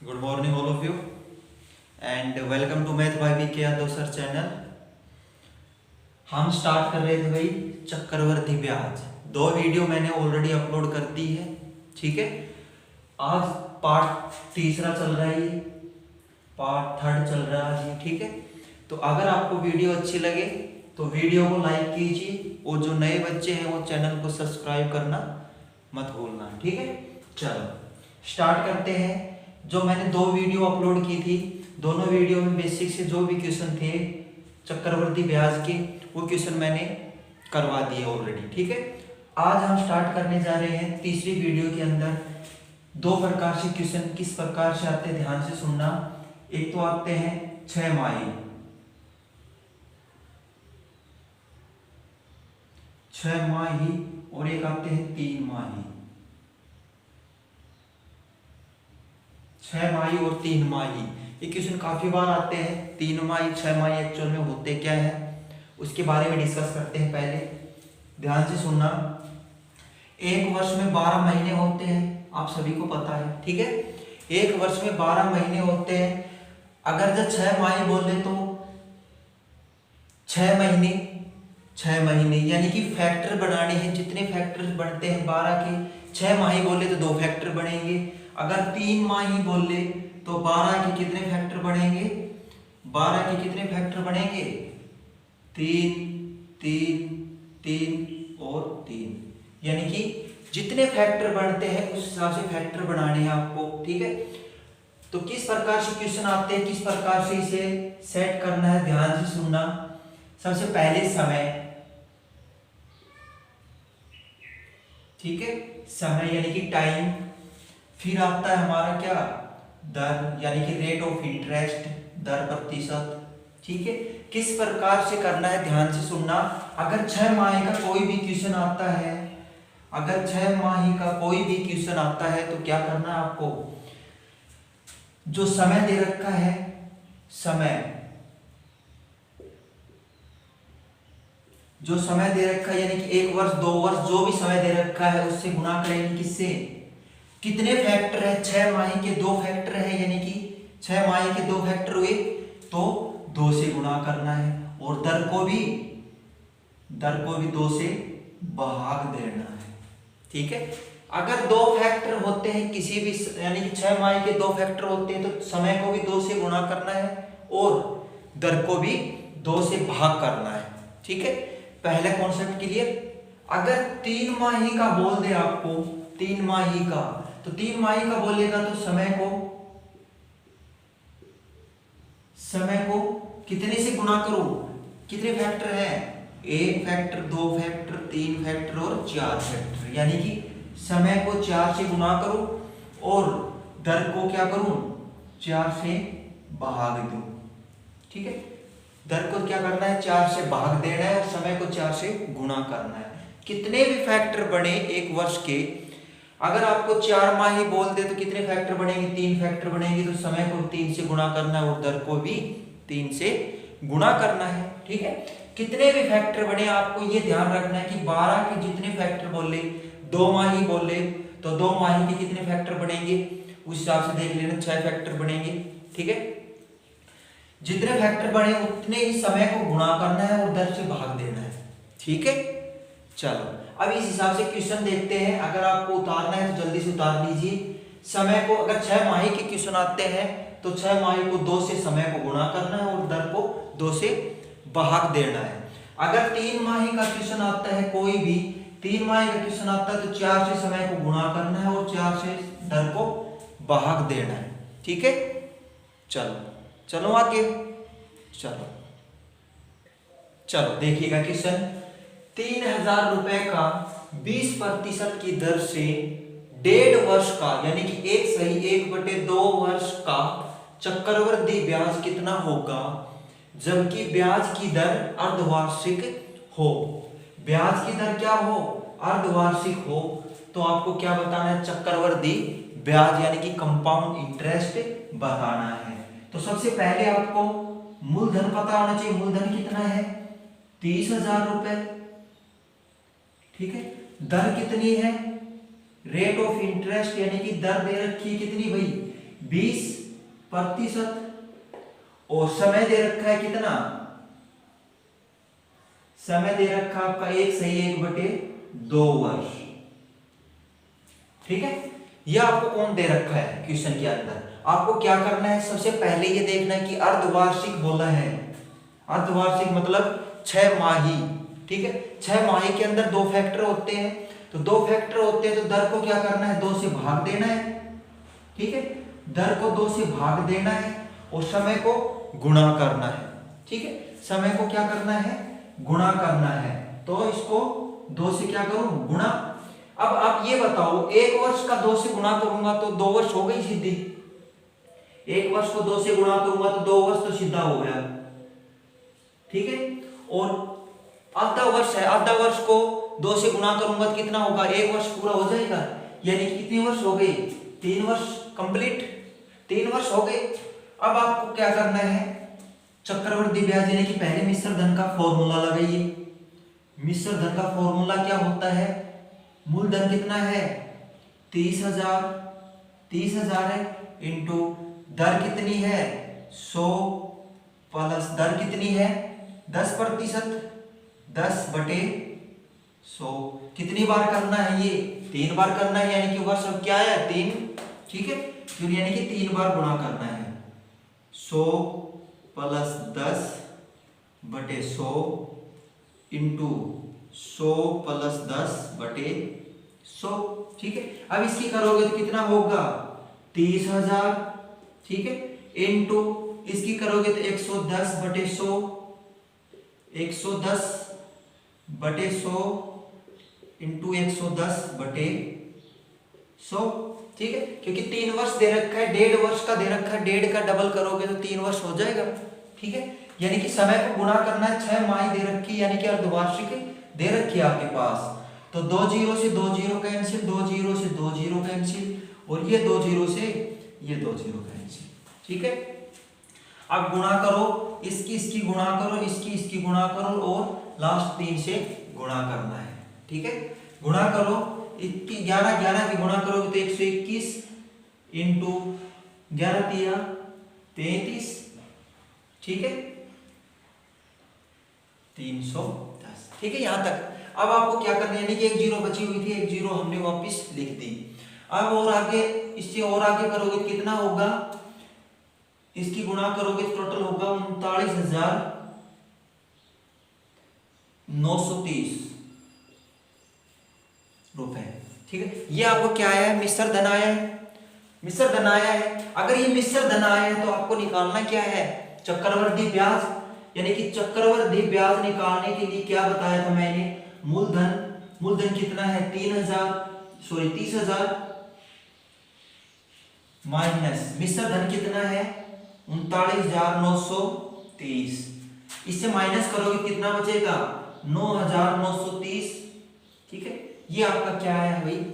Good morning, all of you, and welcome to Math by VK Yadav sir channel. हम start कर रहे थे भाई चक्रवर्ती ब्याज। दो वीडियो मैंने ऑलरेडी अपलोड कर दी है, ठीक है। आज पार्ट तीसरा चल रहा है, ये पार्ट थर्ड चल रहा है आज ये, ठीक है। तो अगर आपको वीडियो अच्छी लगे तो वीडियो को लाइक कीजिए और जो नए बच्चे हैं वो चैनल को सब्सक्राइब करना मत भूलना, ठीक है। चलो स्टार्ट करते हैं। जो मैंने दो वीडियो अपलोड की थी, दोनों वीडियो में बेसिक से जो भी क्वेश्चन थे चक्रवर्ती ब्याज के, वो क्वेश्चन मैंने करवा दिए ऑलरेडी, ठीक है। आज हम स्टार्ट करने जा रहे हैं तीसरी वीडियो के अंदर। दो प्रकार से क्वेश्चन किस प्रकार से आते हैं ध्यान से सुनना। एक तो आते हैं 6 माही, 6 माही, और एक आते हैं 3 माही। 6 माही और 3 माही ये क्वेश्चन काफी बार आते हैं। 3 माही 6 माही एक्चुअल में होते क्या है उसके बारे में डिस्कस करते हैं। पहले ध्यान से सुनना। एक वर्ष में 12 महीने होते हैं, आप सभी को पता है, ठीक है। एक वर्ष में 12 महीने होते हैं। अगर जब 6 माही बोले तो 6 महीने 6 महीने यानी कि फैक्टर बनाने हैं। जितने फैक्टर बनते हैं 12 के, 6 माही बोले तो 2 फैक्टर बनेंगे। अगर 3 माही बोले तो 12 के कितने फैक्टर बनेंगे? 12 के कितने फैक्टर बनेंगे? 3 3 3 और 3, यानी कि जितने फैक्टर बनते हैं उस हिसाब से फैक्टर बनाने हैं आपको, ठीक है। तो किस प्रकार से क्वेश्चन आते हैं, किस प्रकार से इसे सेट करना है, ध्यान से सुनना। सबसे पहले समय, ठीक है, समय यानी कि टाइम। फिर आता है हमारा क्या? दर यानी कि रेट ऑफ इंटरेस्ट, दर प्रतिशत, ठीक है। किस प्रकार से करना है ध्यान से सुनना। अगर 6 माही का कोई भी क्वेश्चन आता है, अगर 6 माही का कोई भी क्वेश्चन आता है तो क्या करना है आपको? जो समय दे रखा है, समय, जो समय दे रखा है यानी कि 1 वर्ष 2 वर्ष जो भी समय दे रखा है उससे गुणा करेंगे। किससे? कितने फैक्टर है? 6 माही के 2 फैक्टर है, यानी कि 6 माही के 2 फैक्टर हुए तो 2 से गुणा करना है। और दर को भी 2 से भाग देना है, ठीक है। अगर 2 फैक्टर होते हैं किसी भी, यानी कि 6 माही के 2 फैक्टर होते हैं तो समय को भी 2 से गुणा करना है और दर को भी 2 से भाग करना है, ठीक है। पहले कॉन्सेप्ट क्लियर। अगर 3 माही का बोल दे आपको, 3 माही का, तो 3 माही का बोलेगा तो समय को कितने से गुणा करो? कितने फैक्टर है? 1 फैक्टर, 2 फैक्टर, 3 फैक्टर और 4 फैक्टर, यानी कि समय को 4 से गुणा करो और दर को क्या करूं? 4 से भाग दो, ठीक है। दर को क्या करना है? 4 से भाग देना है और समय को 4 से गुणा करना है। कितने भी फैक्टर बने एक वर्ष के, अगर आपको 4 माही बोल दे तो कितने फैक्टर बनेंगे? 3 फैक्टर बनेंगे। तो समय को 3 से गुणा करना है और दर को भी 3 से गुणा करना है, ठीक है। कितने भी फैक्टर बने आपको ये ध्यान रखना है कि 12 के जितने फैक्टर बोले, 2 माही बोले तो 2 माही के कितने फैक्टर बनेंगे उस हिसाब से देख लेना, 6 फैक्टर बनेंगे, ठीक है। जितने फैक्टर बने उतने ही समय को गुणा करना है और दर से भाग देना है, ठीक है। चलो अब इस हिसाब से क्वेश्चन देखते हैं। अगर आपको उतारना है तो जल्दी से उतार लीजिए। समय को, अगर 6 माही के क्वेश्चन आते हैं तो 6 माही को 2 से समय को गुणा करना है और दर को 2 से भाग देना है। अगर 3 माही का क्वेश्चन आता है, कोई भी 3 माही का क्वेश्चन आता है तो 4 से समय को गुणा करना है और 4 से दर को भाग देना है, ठीक है। चलो आगे। चलो देखिएगा क्वेश्चन। 3000 रुपए का 20% की दर से 1.5 वर्ष का, यानी कि 1/1/2 वर्ष का चक्रवृद्धि ब्याज कितना होगा जबकि ब्याज की दर अर्धवार्षिक हो। ब्याज की दर क्या हो? अर्धवार्षिक हो। तो आपको क्या बताना है? चक्रवृद्धि ब्याज यानी कि कंपाउंड इंटरेस्ट बताना है। तो सबसे पहले आपको मूलधन पता होना चाहिए। मूलधन कितना है? 30,000 रुपए, ठीक है। दर कितनी है? रेट ऑफ इंटरेस्ट यानी कि दर दे रखी है कितनी भाई? 20%। और समय दे रखा है कितना, समय दे रखा आपका 1/1/2 वर्ष। ठीक है, यह आपको कौन दे रखा है क्वेश्चन के अंदर। आपको क्या करना है, सबसे पहले ये देखना है कि अर्धवार्षिक बोला है। अर्धवार्षिक मतलब 6 माही। ठीक है, 6 माही के अंदर 2 फैक्टर होते हैं, तो 2 फैक्टर होते हैं तो दर को क्या करना है, 2 से भाग देना है। ठीक है, दर को 2 से भाग देना है और समय को गुणा करना है। ठीक है, समय को क्या करना है, गुणा करना है। तो इसको 2 से क्या करूं, गुणा। अब आप ये बताओ, 1 वर्ष का 2 से गुणा करूंगा तो 2 वर्ष हो गई सीधी। 1 वर्ष को 2 से गुणा करूंगा तो 2 वर्ष तो सीधा हो गया। ठीक है, और आधा वर्ष है, आधा वर्ष को 2 से गुणा करूंगा तो कितना होगा, 1 वर्ष पूरा हो जाएगा। यानी कितने वर्ष हो गए, 3 वर्ष कंप्लीट, 3 वर्ष हो गए। अब आपको क्या करना है, चक्रवृद्धि ब्याज यानी कि पहले मिश्र धन का फॉर्मूला लगाइए। मिश्र धन का फॉर्मूला क्या होता है, मूलधन कितना है 30,000, 30,000 है, इंटू दर कितनी है 100 प्लस दर कितनी है 10%, 10/100। कितनी बार करना है, ये 3 बार करना है, यानी कि वर्ष अब क्या है 3। ठीक है, फिर यानी कि 3 बार गुणा करना है। 100 प्लस 10/100 इंटू 100 प्लस 10/100। ठीक है, अब इसकी करोगे तो कितना होगा 30,000। ठीक है, इंटू इसकी करोगे तो 110/100, 110/100 इंटू 110/100। ठीक है, क्योंकि 3 वर्ष दे रखा है, 1.5 वर्ष का दे रखा है, 1.5 का डबल करोगे तो 3 वर्ष हो जाएगा। ठीक है, यानी कि समय को गुणा करना है, 6 माही दे रखी है, यानी कि अर्धवार्षिक दे रखी है आपके पास। तो 2 0 से 2 0 कैंसिल, 2 0 से 2 0 कैंसिल, और ये 2 0 से ये 2 0 कैंसिल। ठीक है, अब गुणा करो, इसकी गुणा करो, इसकी गुणा करो, और लास्ट 3 से गुणा करना है। ठीक है, गुणा करो, 11 की गुणा करोगे तो 121 इंटू 11 3 33। ठीक है, 310। ठीक है, यहां तक। अब आपको क्या करना है, यानी कि 1 0 बची हुई थी, 1 0 हमने वापस लिख दी। अब और आगे, इससे और आगे करोगे तो कितना होगा, इसकी गुणा करोगे तो टोटल होगा 39,930 रुपए। ठीक है, ये आपको क्या आया है, मिश्र धन आया है, मिश्र धन आया है। अगर ये मिश्र धन आया है तो आपको निकालना क्या है, चक्रवृद्धि ब्याज। यानी कि चक्रवृद्धि ब्याज निकालने के लिए क्या बताया था मैंने, मूलधन कितना है 30,000 माइनस मिश्र धन कितना है 39,930। इससे माइनस करोगे कितना बचेगा 9,930। ठीक है, ये आपका क्या आया है भाई,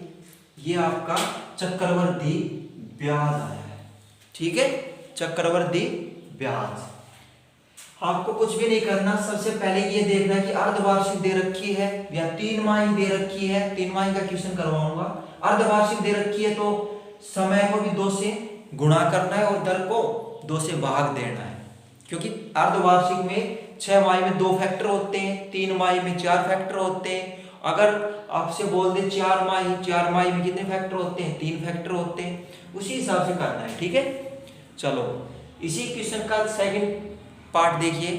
ये आपका चक्रवृद्धि ब्याज आया है। ठीक है, चक्रवृद्धि ब्याज। आपको कुछ भी नहीं करना, सबसे पहले ये देखना कि अर्धवार्षिक दे रखी है या 3 माही दे रखी है। 3 माही का क्वेश्चन करवाऊंगा। अर्धवार्षिक दे रखी है तो समय को भी 2 से गुणा करना है और दर को 2 से भाग देना है, क्योंकि अर्धवार्षिक में 6 माही में 2 फैक्टर होते हैं, 3 माही में 4 फैक्टर होते हैं। अगर आपसे बोल दे 4 माही में कितने फैक्टर होते हैं, 3 फैक्टर होते हैं, उसी हिसाब से करना है। ठीक है, चलो इसी क्वेश्चन का सेकंड पार्ट देखिए।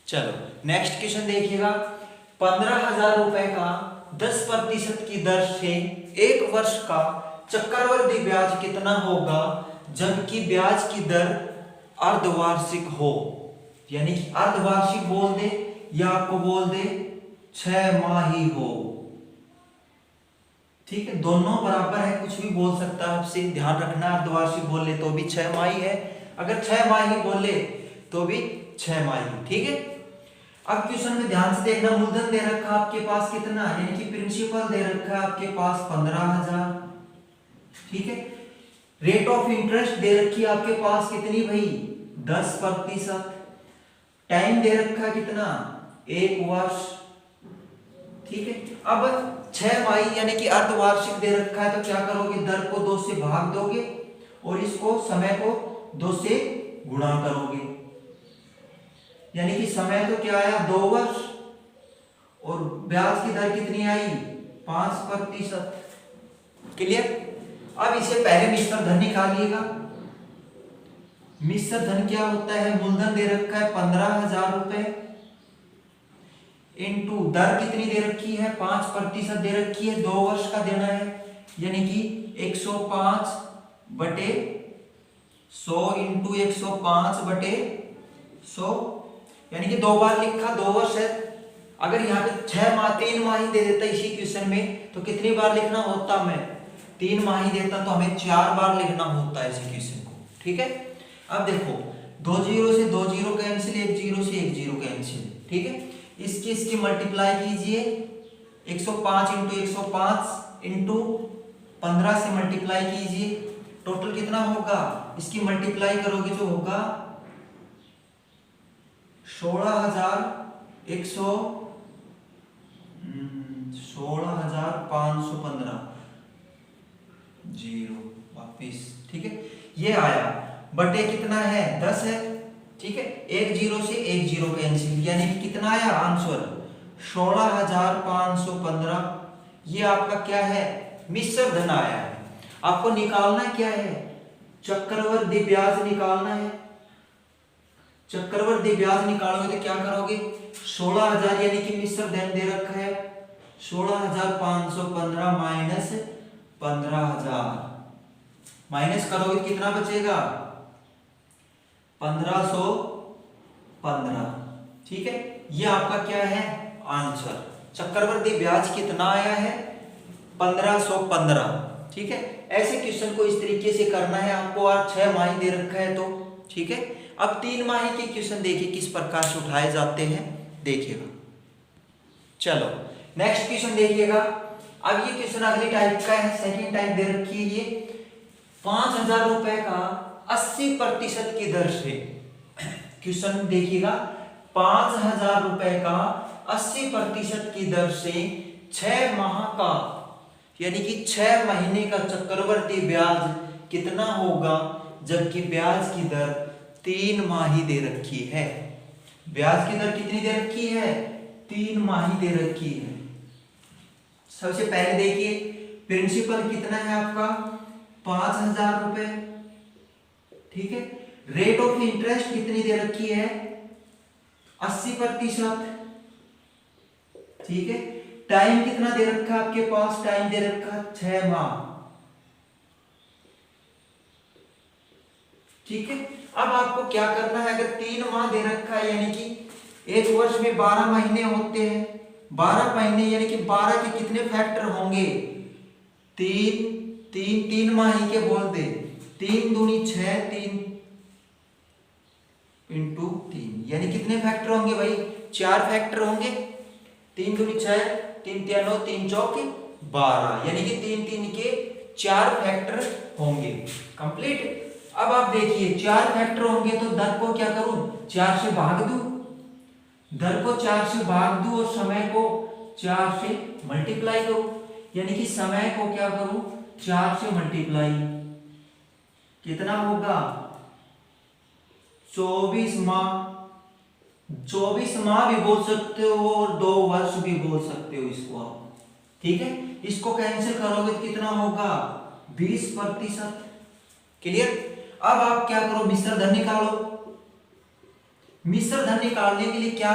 चलो नेक्स्ट क्वेश्चन देखिएगा। 15,000 रुपए का 10% की दर से 1 वर्ष का चक्रवृद्धि ब्याज कितना होगा जबकि ब्याज की दर अर्धवार्षिक हो। यानी कि अर्धवार्षिक बोल दे या आपको बोल दे 6 माही हो। ठीक है, दोनों बराबर है, कुछ भी बोल सकता है आपसे, ध्यान रखना। अर्धवार्षिक बोल ले तो भी 6 माही है, अगर 6 माही बोल ले तो भी 6 माही। ठीक है, अब क्वेश्चन में ध्यान से देखना। मूलधन दे रखा आपके पास कितना, यानी कि प्रिंसिपल दे रखा आपके पास 15,000। ठीक है, रेट ऑफ इंटरेस्ट दे रखी आपके पास कितनी भाई 10%। टाइम दे रखा कितना 1 वर्ष। ठीक है। अब 6 माही यानी कि अर्धवार्षिक दे रखा है, तो क्या करोगे, दर को 2 से भाग दोगे और इसको समय को 2 से गुणा करोगे, यानी कि समय तो क्या आया 2 वर्ष और ब्याज की दर कितनी आई 5%। क्लियर। अब इसे पहले मिश्र धन निकालिएगा। मिश्र धन क्या होता है, मूलधन दे रखा है 15,000 रुपए इंटू दर कितनी दे रखी है 5% दे रखी है, 2 वर्ष का देना है, यानी कि 105 बटे 100 इंटू 105 बटे 100, यानी कि 2 बार लिखा, 2 वर्ष है। अगर यहाँ पे 6 माह 3 माही दे देता इसी क्वेश्चन में तो कितनी बार लिखना होता, मैं 3 माही देता तो हमें 4 बार लिखना होता है इसी क्वेश्चन को। ठीक है। अब देखो 2 जीरो से 2 जीरो कैंसिल, 1 जीरो से 1 जीरो कैंसिल। ठीक है। इसकी मल्टीप्लाई कीजिए, 105 इंटू 105 इंटू 15 से मल्टीप्लाई कीजिए, टोटल कितना होगा, इसकी मल्टीप्लाई करोगे जो होगा 16,515 जीरो वापिस। ठीक है, ये आया बटे कितना है 10 है। ठीक है, 1 जीरो से 1 जीरो कैंसिल, यानी कि कितना आया आंसर 16,515। ये आपका क्या है मिश्र धन आया है। आपको निकालना क्या है, चक्रवर्ती ब्याज निकालना है। चक्रवर्ती ब्याज निकालोगे तो क्या करोगे, 16,000 यानी कि मिश्र धन दे रखा है 16,515 माइनस 15,000, माइनस करोगे तो कितना बचेगा 1,515। ठीक है, ये आपका क्या है आंसर। चक्रवर्ती ब्याज कितना आया है 1,515। ठीक है, ऐसे क्वेश्चन को इस तरीके से करना है आपको। आज 6 माही दे रखा है तो ठीक है। अब 3 माही के क्वेश्चन देखिए किस प्रकार से उठाए जाते हैं, देखिएगा। चलो नेक्स्ट क्वेश्चन देखिएगा। अब ये क्वेश्चन अगली टाइप का है, सेकंड टाइप दे रखी है। ये 5,000 रुपए का 80% की दर से, क्वेश्चन देखिएगा 5,000 रुपए का 80% की दर से 6 माह का यानी कि 6 महीने का चक्रवर्ती ब्याज कितना होगा, जबकि ब्याज की दर 3 माही दे रखी है। ब्याज की दर कितनी दे रखी है 3 माही दे रखी है। सबसे पहले देखिए प्रिंसिपल कितना है आपका 5,000 रुपए। ठीक है, रेट ऑफ इंटरेस्ट कितनी दे रखी है 80%। ठीक है, टाइम कितना दे रखा है आपके पास, टाइम दे रखा 6 माह। ठीक है, अब आपको क्या करना है, अगर 3 माह दे रखा है यानी कि एक वर्ष में 12 महीने होते हैं, 12 महीने यानी कि 12 के कितने फैक्टर होंगे, 3 माही के बोल दे, 3 दूनी 6, 3 इंटू 3 यानी कितने फैक्टर होंगे भाई 4 फैक्टर होंगे। 3 दूनी 6, 3 3 9, 3 चौक 12, यानी कि 3 के 4 फैक्टर होंगे। कंप्लीट। अब आप देखिए 4 फैक्टर होंगे तो दर को क्या करूं 4 से भाग दूं, दर को 4 से भाग दूं और समय को 4 से मल्टीप्लाई करूं, यानी कि समय को क्या करूं 4 से मल्टीप्लाई, कितना होगा 24 माह। 24 माह भी बोल सकते हो और 2 वर्ष भी बोल सकते हो इसको आप। ठीक है, इसको कैंसिल करोगे तो कितना होगा 20%। क्लियर। अब आप क्या करो मिश्र धन निकालो। मिश्र धन निकालने के लिए क्या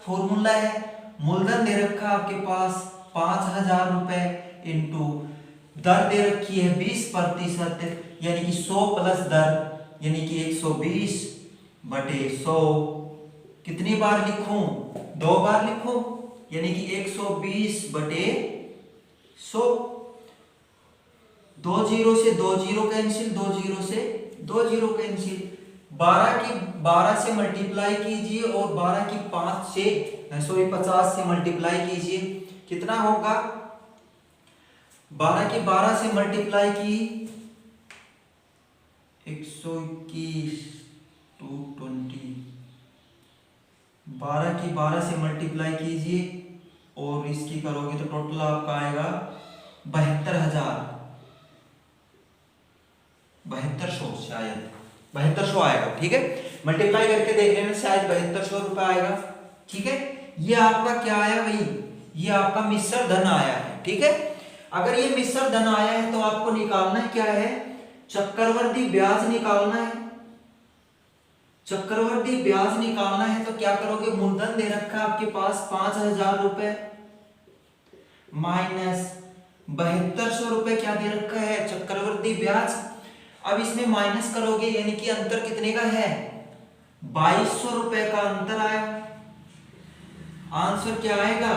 फॉर्मूला है, मूलधन दे रखा आपके पास 5,000 रुपए इंटू दर दे रखी है 20% यानी कि 100 प्लस दर यानी कि 120 बटे 100। कितनी बार लिखूं 2 बार लिखूं, यानी कि 120 बटे 100। 2 जीरो से 2 जीरो कैंसिल, 2 जीरो से 2 जीरो कैंसिल। 12 की 12 से मल्टीप्लाई कीजिए और 12 की 5 से 50 से मल्टीप्लाई कीजिए, कितना होगा 12 की 12 से मल्टीप्लाई की 121 220, 12 की 12 से मल्टीप्लाई कीजिए और इसकी करोगे तो टोटल आपका आएगा 72,000, 7200 शायद 7200 आएगा। ठीक है, मल्टीप्लाई करके देख लेना, शायद 7200 रुपये आएगा। ठीक है, ये आपका क्या आया भाई, ये आपका मिश्र धन आया है। ठीक है, अगर ये मिश्र धन आया है तो आपको निकालना क्या है, चक्रवर्ती ब्याज निकालना है। चक्रवर्ती ब्याज निकालना है तो क्या करोगे, मूलधन दे रखा है आपके पास 5,000 रुपए माइनस 7200 रुपए क्या दे रखा है, चक्रवर्ती ब्याज। अब इसमें माइनस करोगे यानी कि अंतर कितने का है, 2200 रुपए का अंतर आया। आंसर क्या आएगा,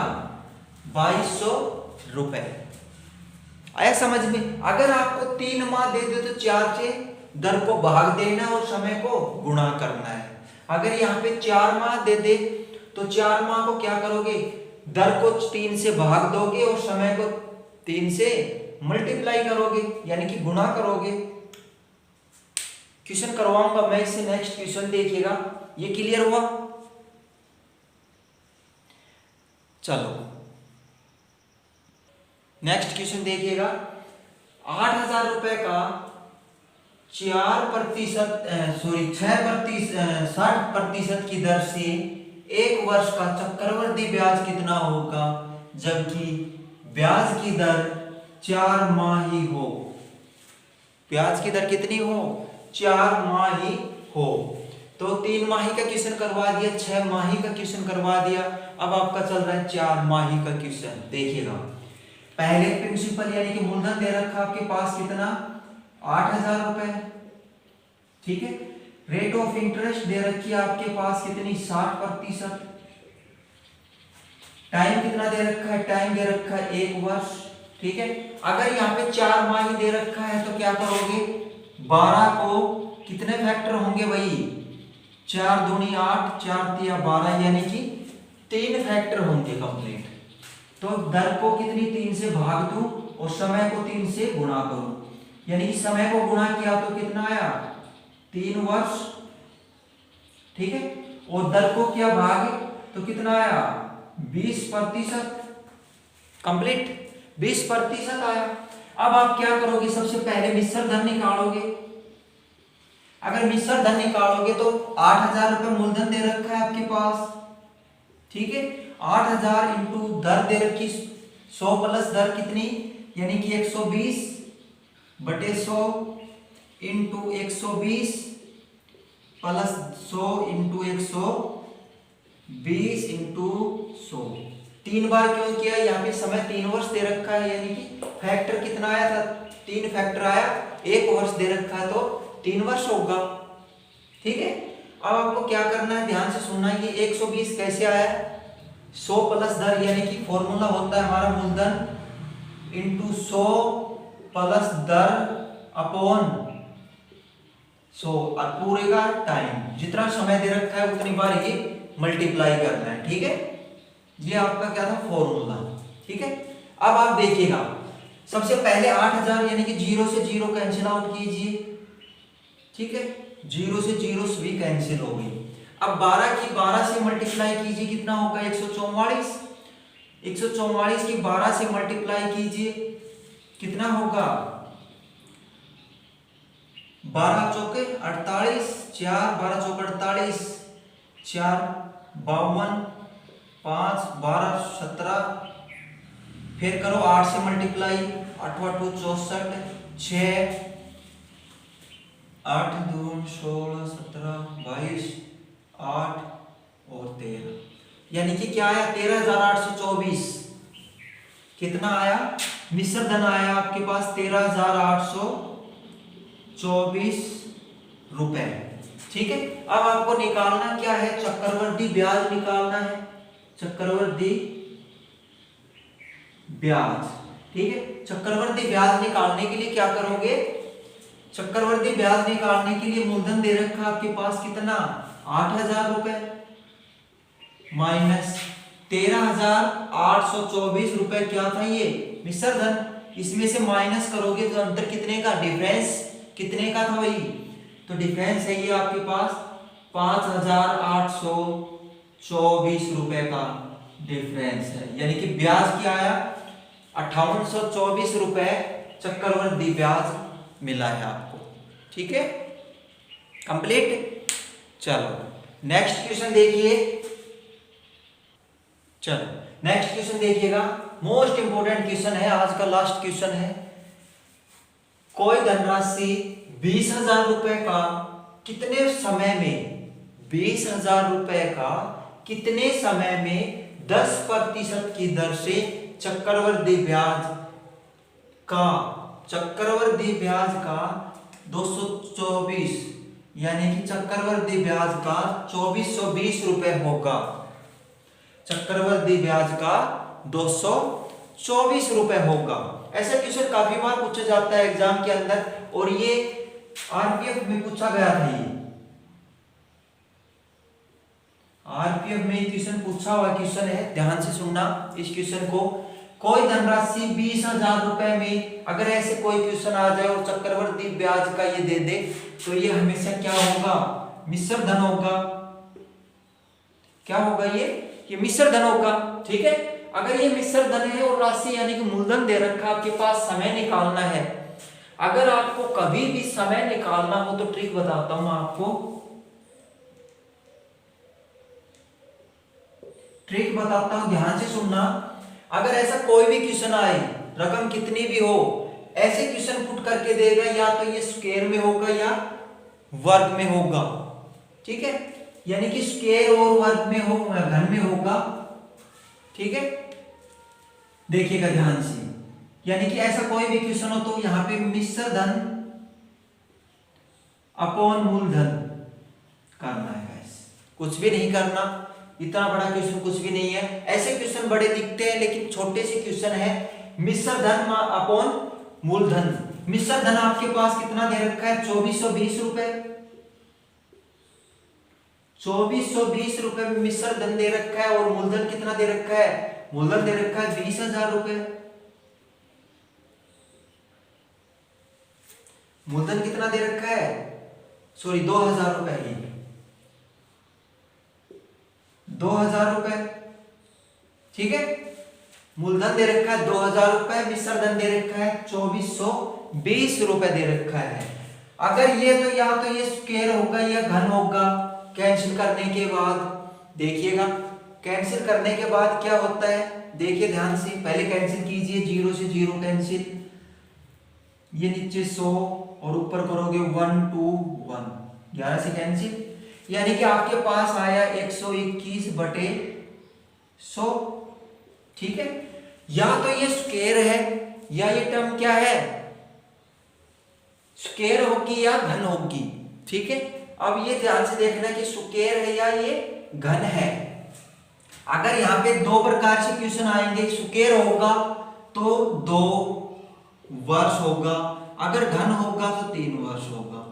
2200 रुपए। आया समझ में। अगर आपको 3 माह दे दे तो 4 से दर को भाग देना और समय को गुणा करना है। अगर यहाँ पे 4 माह दे दे तो 4 माह को क्या करोगे, दर को 3 से भाग दोगे और समय को 3 से मल्टीप्लाई करोगे यानी कि गुणा करोगे। क्वेश्चन करवाऊंगा मैं इससे, नेक्स्ट क्वेश्चन देखिएगा। ये क्लियर हुआ। चलो नेक्स्ट क्वेश्चन देखिएगा। 8,000 रुपए का 60% की दर से 1 वर्ष का चक्रवर्ती ब्याज कितना होगा, जबकि ब्याज की दर 4 माही हो। ब्याज की दर कितनी हो, 4 माही हो। तो 3 माही का क्वेश्चन करवा दिया, 6 माही का क्वेश्चन करवा दिया। अब आपका चल रहा है 4 माही का क्वेश्चन। देखिएगा, पहले प्रिंसिपल यानी कि मूलधन दे रखा आपके पास कितना, 8,000 रुपए। ठीक है, रेट ऑफ इंटरेस्ट दे रखी है आपके पास कितनी, 60%। टाइम कितना दे रखा है, टाइम दे रखा है 1 वर्ष। ठीक है, अगर यहाँ पे 4 माही दे रखा है तो क्या करोगे, 12 को कितने फैक्टर होंगे भाई, 4 दूनी 8, 4 तिया 12 यानी कि 3 फैक्टर होंगे कंप्लीट। तो दर को कितनी 3 से भाग दूं और समय को 3 से गुणा करूं, यानी कि समय को गुणा किया तो कितना आया, 3 वर्ष। ठीक है, और दर को क्या भाग तो कितना आया, 20% कंप्लीट, 20% आया। अब आप क्या करोगे, सबसे पहले मिश्र धन निकालोगे। अगर मिश्र धन निकालोगे तो 8,000 रुपए मूलधन दे रखा है आपके पास। ठीक है, 8,000 इंटू दर दे रखी 100 प्लस दर कितनी, यानी कि 120 बटे 100 इंटू 120 प्लस 100 इंटू 120 इंटू 100। 3 बार क्यों किया, यहाँ पे समय 3 वर्ष दे रखा है, यानी कि फैक्टर कितना आया था, 3 फैक्टर आया, 1 वर्ष दे रखा है तो 3 वर्ष होगा। ठीक है, अब आपको क्या करना है, ध्यान से सुनना है कि 120 कैसे आया, 100 प्लस दर यानी कि फॉर्मूला होता है हमारा मूलधन इंटू 100 प्लस दर अपॉन 100 और पूरे का टाइम, जितना समय दे रखा है उतनी बार ये मल्टीप्लाई करना है। ठीक है, ये आपका क्या था फॉर्मूला। ठीक है, अब आप देखिएगा, सबसे पहले 8,000 यानी कि 0 से 0 कैंसिल आउट कीजिए। ठीक है, 0 से 0 भी कैंसिल हो गई। अब 12 की 12 से मल्टीप्लाई कीजिए, कितना होगा, 144। 144 की 12 से मल्टीप्लाई कीजिए, कितना होगा, 12 चौके 48, 4 12 चौके 48, 4 52, 5 12 17, फिर करो 8 से मल्टीप्लाई, 8 8 64, 6 8 2 16 17 22, 8 और 13, यानी कि क्या आया, 13,824। कितना आया, मिश्र धन आया आपके पास 13,824 रुपए। ठीक है, अब आपको निकालना क्या है, चक्रवर्ती ब्याज निकालना है, चक्रवर्ती ब्याज। ठीक है, चक्रवर्ती ब्याज निकालने के लिए क्या करोगे, चक्रवर्ती ब्याज निकालने के लिए मूलधन दे रखा आपके पास कितना, 8,000 रुपए माइनस 13,824 रुपए क्या था, ये मिश्र धन। इसमें से माइनस करोगे तो अंतर कितने का, डिफरेंस कितने का था भाई, तो डिफरेंस है ये आपके पास 5,824 रुपए का। डिफरेंस है, यानी कि ब्याज क्या आया 5824 रुपए चक्रवृद्धि ब्याज मिला है आपको। ठीक है, कंप्लीट। चलो नेक्स्ट क्वेश्चन देखिए। चलो नेक्स्ट क्वेश्चन देखिएगा, मोस्ट इंपोर्टेंट क्वेश्चन है, आज का लास्ट क्वेश्चन है। कोई धनराशि 20,000 रुपए का कितने समय में 20,000 रुपए का कितने समय में 10% की दर से चक्रवृद्धि ब्याज का 224 यानी कि चक्रवृद्धि ब्याज का 2420 रुपए होगा। चक्रवृद्धि ब्याज का 224 रुपए होगा। ऐसा क्वेश्चन काफी बार पूछा जाता है एग्जाम के अंदर, और ये आरपीएफ में पूछा गया था। ये आरपीएफ में क्वेश्चन पूछा हुआ क्वेश्चन है, ध्यान से सुनना इस क्वेश्चन को। कोई धनराशि 20,000 रुपए में अगर ऐसे कोई क्वेश्चन आ जाए और चक्रवृद्धि ब्याज का ये दे दे, तो ये हमेशा क्या होगा, मिश्र धन होगा। क्या होगा ये मिश्र धन होगा। ठीक है, अगर ये मिश्र धन है और राशि यानी कि मूलधन दे रखा, आपके पास समय निकालना है। अगर आपको कभी भी समय निकालना हो तो ट्रिक बताता हूं आपको, ट्रिक बताता हूं, ध्यान से सुनना। अगर ऐसा कोई भी क्वेश्चन आए, रकम कितनी भी हो, ऐसे क्वेश्चन पुट करके देगा, या तो ये स्क्वायर में होगा या वर्ग में होगा। ठीक है, यानी कि स्क्वायर और वर्ग में हो, घन में होगा। ठीक है, देखिएगा ध्यान से, यानी कि ऐसा कोई भी क्वेश्चन हो तो यहां पे मिश्र धन अपॉन मूलधन करना है गाइस, कुछ भी नहीं करना। इतना बड़ा क्वेश्चन कुछ भी नहीं है। ऐसे क्वेश्चन बड़े दिखते हैं लेकिन छोटे से क्वेश्चन है। मिश्र धन अपॉन मूलधन। मिश्र धन आपके पास कितना दे रखा है, 2420 रुपए। 2420 रुपए में मिश्र धन दे रखा है, और मूलधन कितना दे रखा है, मूलधन दे रखा है 20,000 रुपए। मूलधन कितना दे रखा है, सॉरी 2,000 रुपए ही, 2,000 रुपए। ठीक है, मूलधन दे रखा है 2,000 रुपए, मिश्र धन दे रखा है 2420 रुपए दे रखा है। अगर ये तो या तो ये स्क्वायर होगा या घन होगा। कैंसिल करने के बाद देखिएगा, कैंसिल करने के बाद क्या होता है, देखिए ध्यान से, पहले कैंसिल कीजिए, 0 से 0 कैंसिल, ये नीचे 100 और ऊपर करोगे 1 2 1, 11 से कैंसिल, यानी कि आपके पास आया 121/100। ठीक है, या तो ये स्क्वायर है या ये टर्म क्या है, स्क्वायर होगी या घन होगी। ठीक है, अब ये ध्यान से देखना कि स्क्वायर है या ये घन है। अगर यहाँ पे दो प्रकार से क्वेश्चन आएंगे, स्क्वायर होगा तो 2 वर्ष होगा, अगर घन होगा तो 3 वर्ष होगा।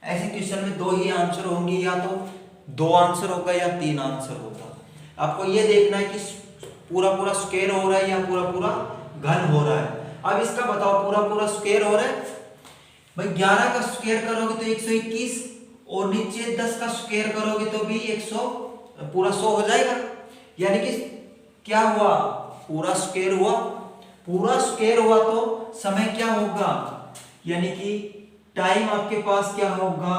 ऐसे क्वेश्चन में 2 ही आंसर होंगे, या तो 2 आंसर होगा या 3 आंसर होगा। आपको ये देखना है कि पूरा पूरा स्क्वायर हो रहा है या पूरा पूरा घन हो रहा है। अब इसका बताओ, पूरा पूरा स्क्वायर हो रहा है भाई, 11 का स्क्वायर करोगे तो 121, और नीचे 10 का स्क्वायर करोगे तो भी 100 पूरा 100 हो जाएगा। यानी कि क्या हुआ, पूरा स्क्वायर हुआ। पूरा स्क्वायर हुआ तो समय क्या होगा, यानी कि टाइम आपके पास क्या होगा,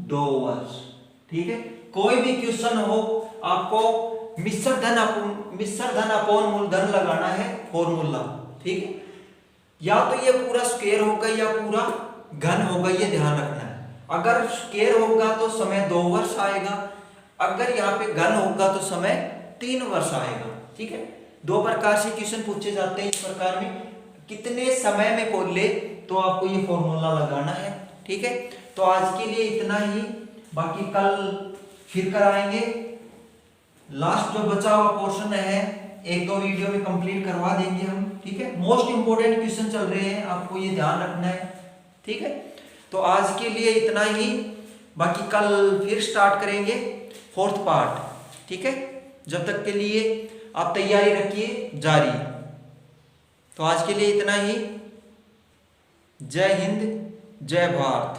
2 वर्ष। ठीक है, कोई भी क्वेश्चन हो आपको मिश्र धन अपॉन मूलधन लगाना है फॉर्मूला। ठीक है, या तो ये पूरा स्क्वायर होगा या पूरा घन होगा, ये ध्यान रखना है। अगर स्क्वायर होगा तो समय 2 वर्ष आएगा, अगर यहाँ पे घन होगा तो समय 3 वर्ष आएगा। ठीक है, 2 प्रकार से क्वेश्चन पूछे जाते हैं इस प्रकार में। कितने समय में बोले तो आपको ये फॉर्मूला लगाना है। ठीक है, तो आज के लिए इतना ही, बाकी कल फिर कराएंगे। लास्ट जो बचा हुआ पोर्शन है 1-2 वीडियो में कंप्लीट करवा देंगे हम। ठीक है, मोस्ट इंपोर्टेंट क्वेश्चन चल रहे हैं, आपको ये ध्यान रखना है। ठीक है, तो आज के लिए इतना ही, बाकी कल फिर स्टार्ट करेंगे 4th पार्ट। ठीक है, जब तक के लिए आप तैयारी रखिए जारी। तो आज के लिए इतना ही। जय हिंद, जय भारत।